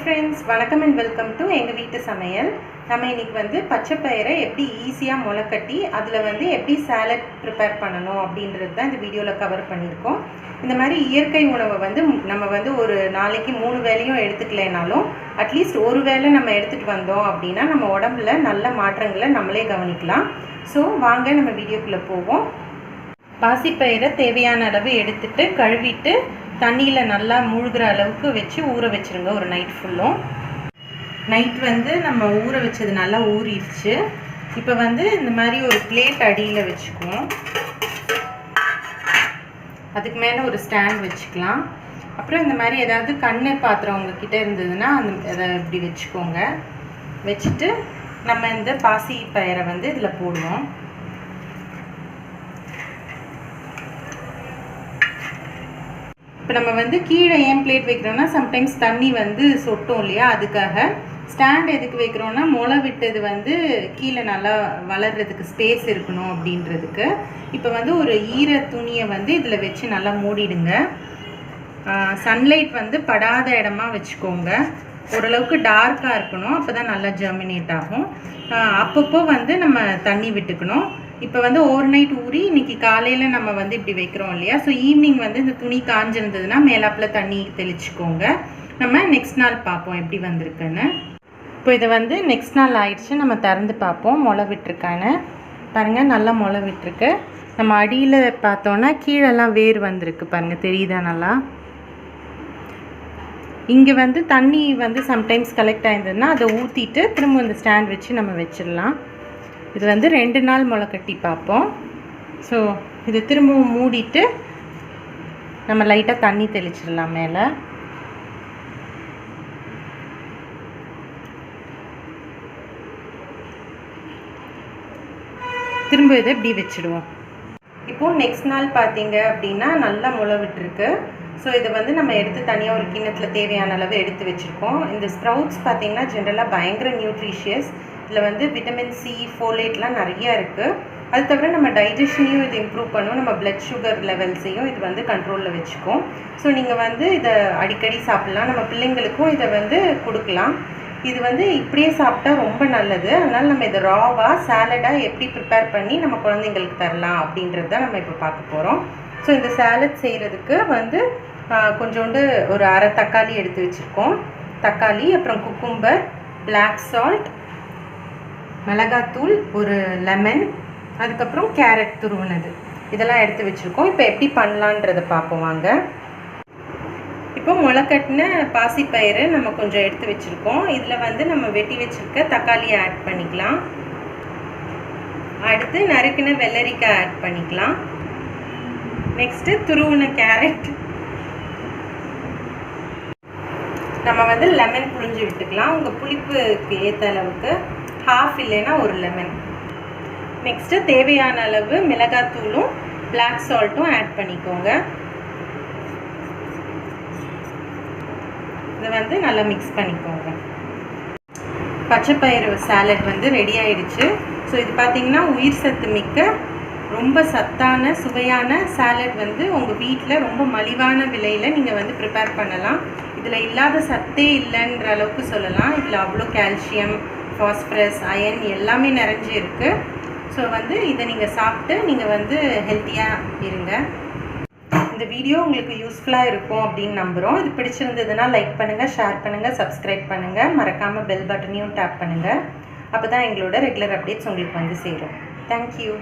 friends, வணக்கம் and welcome to எங்க வீட்டு சமையல். நம்ம இன்னைக்கு வந்து பச்சை பயிரை எப்படி ஈஸியா முளைக்கட்டி அதுல வந்து எப்படி சாலட் ப்ரிப்பேர் பண்ணனும் அப்படின்றது தான் இந்த வீடியோல கவர் பண்ணிருக்கோம். இந்த மாதிரி இயற்கை உணவை வந்து நம்ம வந்து ஒரு நாளைக்கு 3 வேளையும் எடுத்துக்கலனாலும் அட்லீஸ்ட் ஒரு வேளை நம்ம எடுத்துட்டு வந்தோம் அப்படினா நம்ம உடம்புல நல்ல மாற்றங்களை நம்மளே கவனிக்கலாம். சோ வாங்க நம்ம வீடியோக்குள்ள போவோம். பாசிப்பயிரை தேவையான அளவு எடுத்துட்டு கழுவிட்டு தண்ணியில் நல்லா மூழ்கிற அளவுக்கு வச்சு ஊற வச்சுருங்க ஒரு நைட் ஃபுல்லும். நைட் வந்து நம்ம ஊற வச்சது நல்லா ஊறிடுச்சு. இப்போ வந்து இந்த மாதிரி ஒரு பிளேட் அடியில் வச்சுக்குவோம். அதுக்கு மேலே ஒரு ஸ்டாண்ட் வச்சுக்கலாம். அப்புறம் இந்த மாதிரி ஏதாவது கண்ணீர் பாத்திரம் உங்ககிட்ட இருந்ததுன்னா அதை இப்படி வச்சுக்கோங்க. வச்சுட்டு நம்ம இந்த பாசி பயிரை வந்து இதில் போடுவோம். இப்போ நம்ம வந்து கீழே ஏன் பிளேட் வைக்கிறோம்னா சம்டைம்ஸ் தண்ணி வந்து சொட்டும் இல்லையா, அதுக்காக. ஸ்டாண்ட் எதுக்கு வைக்கிறோன்னா முளை விட்டது வந்து கீழே நல்லா வளர்கிறதுக்கு ஸ்பேஸ் இருக்கணும் அப்படின்றதுக்கு. இப்போ வந்து ஒரு ஈர துணியை வந்து இதில் வச்சு நல்லா மூடிடுங்க. சன்லைட் வந்து படாத இடமா வச்சுக்கோங்க. ஓரளவுக்கு டார்க்காக இருக்கணும், அப்போ தான் நல்லா ஜெர்மினேட் ஆகும். அப்பப்போ வந்து நம்ம தண்ணி விட்டுக்கணும். இப்போ வந்து ஓவர் நைட் ஊறி இன்னைக்கு காலையில் நம்ம வந்து இப்படி வைக்கிறோம் இல்லையா, ஸோ ஈவினிங் வந்து இந்த துணி காஞ்சிருந்ததுன்னா மேலாப்பில் தண்ணி தெளிச்சுக்கோங்க. நம்ம நெக்ஸ்ட் நாள் பார்ப்போம் எப்படி வந்திருக்குன்னு. இப்போ இதை வந்து நெக்ஸ்ட் நாள் ஆயிடுச்சு, நம்ம திறந்து பார்ப்போம் முளை விட்டுருக்கான்னு. பாருங்கள், நல்லா முளை விட்டுருக்கு. நம்ம அடியில் பார்த்தோன்னா கீழெல்லாம் வேர் வந்திருக்கு பாருங்கள், தெரியுதா நல்லா. இங்கே வந்து தண்ணி வந்து சம்டைம்ஸ் கலெக்ட் ஆயிருந்ததுன்னா அதை ஊற்றிட்டு திரும்ப இந்த ஸ்டாண்ட் வச்சு நம்ம வச்சிடலாம். இது வந்து 2 நாள் முளை கட்டி பார்ப்போம். ஸோ இது திரும்பவும் மூடிட்டு நம்ம லைட்டாக தண்ணி தெளிச்சிடலாம் மேலே. திரும்ப இதை இப்படி வச்சுடுவோம். இப்போது நெக்ஸ்ட் நாள் பார்த்தீங்க அப்படின்னா நல்லா முளை விட்டுருக்கு. ஸோ இதை வந்து நம்ம எடுத்து தனியாக ஒரு கிண்ணத்தில் தேவையான அளவு எடுத்து வச்சுருக்கோம். இந்த ஸ்ப்ரவுட்ஸ் பார்த்திங்கன்னா ஜென்ரலாக பயங்கர நியூட்ரிஷியஸ். இதில் வந்து விட்டமின் சி, ஃபோலேட்லாம் நிறையா இருக்குது. அது தவிர நம்ம டைஜஷனையும் இது இம்ப்ரூவ் பண்ணும், நம்ம பிளட் சுகர் லெவல்ஸையும் இது வந்து கண்ட்ரோலில் வச்சுக்கும். ஸோ நீங்கள் வந்து இதை அடிக்கடி சாப்பிட்லாம். நம்ம பிள்ளைங்களுக்கும் இதை வந்து கொடுக்கலாம். இது வந்து இப்படியே சாப்பிட்டா ரொம்ப நல்லது. அதனால் நம்ம இதை ராவாக சாலடாக எப்படி ப்ரிப்பேர் பண்ணி நம்ம குழந்தைங்களுக்கு தரலாம் அப்படின்றது தான் நம்ம இப்போ பார்க்க போகிறோம். ஸோ இந்த சாலட் செய்கிறதுக்கு வந்து கொஞ்சோண்டு ஒரு அரை தக்காளி எடுத்து வச்சுருக்கோம். தக்காளி, அப்புறம் குக்கும்பர், பிளாக் சால்ட், மிளகாத்தூள், ஒரு லெமன், அதுக்கப்புறம் கேரட் துருவினது, இதெல்லாம் எடுத்து வச்சுருக்கோம். இப்போ எப்படி பண்ணலான்றதை பார்ப்போம் வாங்க. இப்போ முளைக்கட்டின பாசிப்பயிறு நம்ம கொஞ்சம் எடுத்து வச்சுருக்கோம். இதில் வந்து நம்ம வெட்டி வச்சுருக்க தக்காளியை ஆட் பண்ணிக்கலாம். அடுத்து நறுக்கின வெள்ளரிக்காய் ஆட் பண்ணிக்கலாம். நெக்ஸ்ட்டு துருவின கேரட், நம்ம வந்து லெமன் புழிஞ்சு விட்டுக்கலாம். உங்கள் புளிப்புக்கு ஏற்ற அளவுக்கு, ஹாஃப் இல்லைன்னா ஒரு லெமன். நெக்ஸ்ட்டு தேவையான அளவு மிளகாத்தூளும் பிளாக் சால்ட்டும் ஆட் பண்ணிக்கோங்க. இதை வந்து நல்லா மிக்ஸ் பண்ணிக்கோங்க. பச்சைப்பயிறு சாலட் வந்து ரெடி ஆயிடுச்சு. ஸோ இது பார்த்திங்கன்னா உயிர் சத்து மிக்க ரொம்ப சத்தான சுவையான சாலட் வந்து உங்கள் வீட்டில் ரொம்ப மலிவான விலையில் நீங்கள் வந்து ப்ரிப்பேர் பண்ணலாம். இதில் இல்லாத சத்தே இல்லைன்ற அளவுக்கு சொல்லலாம். இதில் அவ்வளோ கால்சியம், ஃபாஸ்பரஸ், அயன் எல்லாமே நிறைஞ்சி இருக்குது. ஸோ வந்து இதை நீங்கள் சாப்பிட்டு நீங்கள் வந்து ஹெல்த்தியாக இருங்க. இந்த வீடியோ உங்களுக்கு யூஸ்ஃபுல்லாக இருக்கும் அப்படின்னு நம்புகிறோம். இது பிடிச்சிருந்ததுன்னா லைக் பண்ணுங்கள், ஷேர் பண்ணுங்கள், சப்ஸ்கிரைப் பண்ணுங்கள். மறக்காமல் பெல் பட்டனையும் டேப் பண்ணுங்கள். அப்போ தான் எங்களோட ரெகுலர் அப்டேட்ஸ் உங்களுக்கு வந்து சேரும். தேங்க்யூ.